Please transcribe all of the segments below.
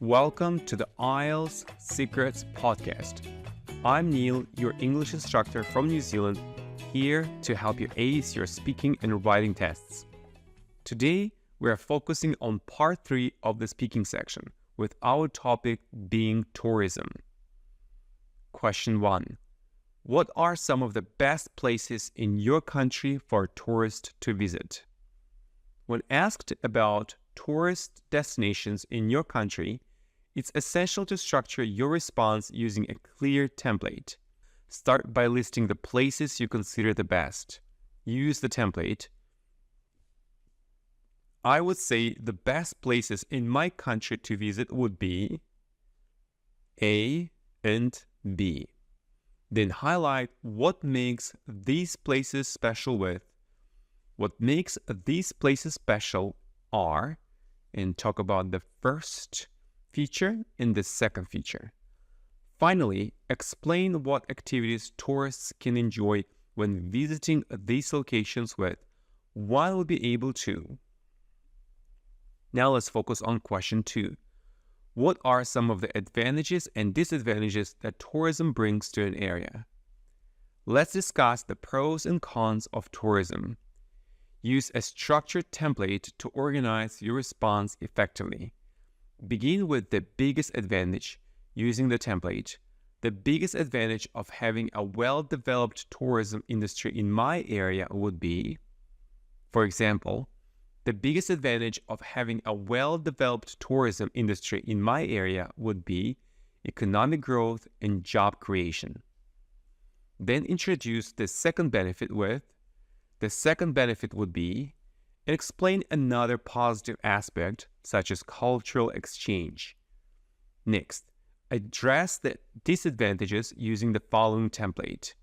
Welcome to the IELTS Secrets podcast. I'm Neil, your English instructor from New Zealand, here to help you ace your speaking and writing tests. Today, we are focusing on part 3 of the speaking section, with our topic being tourism. Question 1. What are some of the best places in your country for tourists to visit? When asked about tourist destinations in your country, it's essential to structure your response using a clear template. Start by listing the places you consider the best. Use the template. I would say the best places in my country to visit would be A and B. Then highlight what makes these places special with what makes these places special are, and talk about the first feature and the second feature. Finally, explain what activities tourists can enjoy when visiting these locations with what will be able to. Now let's focus on question 2. What are some of the advantages and disadvantages that tourism brings to an area? Let's discuss the pros and cons of tourism. Use a structured template to organize your response effectively. Begin with the biggest advantage using the template. The biggest advantage of having a well-developed tourism industry in my area would be, for example, the biggest advantage of having a well-developed tourism industry in my area would be economic growth and job creation. Then introduce the second benefit with, the second benefit would be, and explain another positive aspect such as cultural exchange. Next, address the disadvantages using the following template.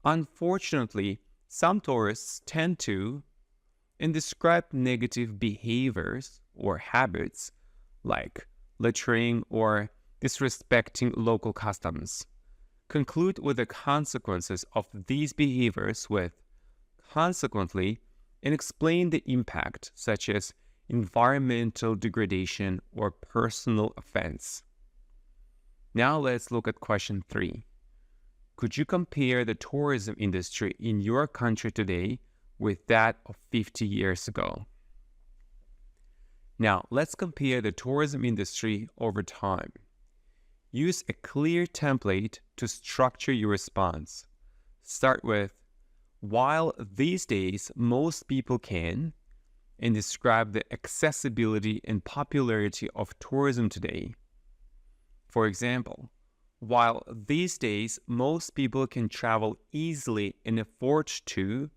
Unfortunately, some tourists tend to and describe negative behaviors or habits like littering or disrespecting local customs. Conclude with the consequences of these behaviors with consequently, and explain the impact such as environmental degradation or personal offense. Now let's look at question 3. Could you compare the tourism industry in your country today with that of 50 years ago? Now, let's compare the tourism industry over time. Use a clear template to structure your response. Start with, while these days most people can, and describe the accessibility and popularity of tourism today. For example, while these days most people can travel easily and afford to,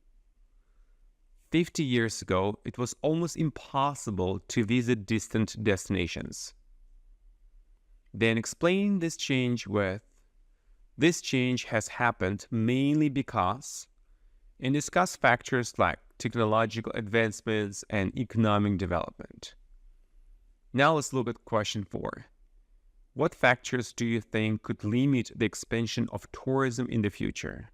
50 years ago, it was almost impossible to visit distant destinations. Then explain this change with, this change has happened mainly because, and discuss factors like technological advancements and economic development. Now let's look at question 4. What factors do you think could limit the expansion of tourism in the future?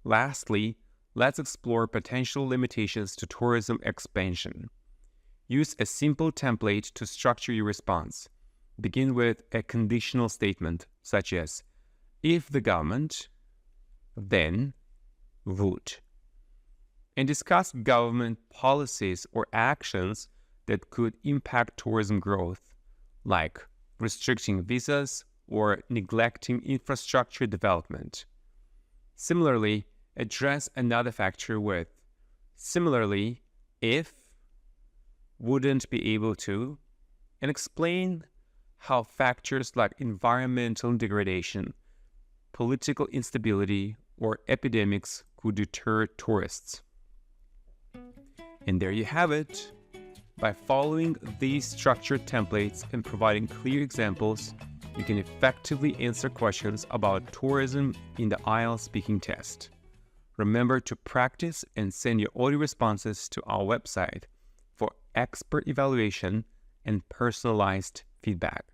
Lastly, let's explore potential limitations to tourism expansion. Use a simple template to structure your response. Begin with a conditional statement, such as, if the government, then would. And discuss government policies or actions that could impact tourism growth, like restricting visas or neglecting infrastructure development. Similarly, address another factor with, similarly, if, wouldn't be able to, and explain how factors like environmental degradation, political instability, or epidemics could deter tourists. And there you have it. By following these structured templates and providing clear examples, you can effectively answer questions about tourism in the IELTS speaking test. Remember to practice and send your audio responses to our website for expert evaluation and personalized feedback.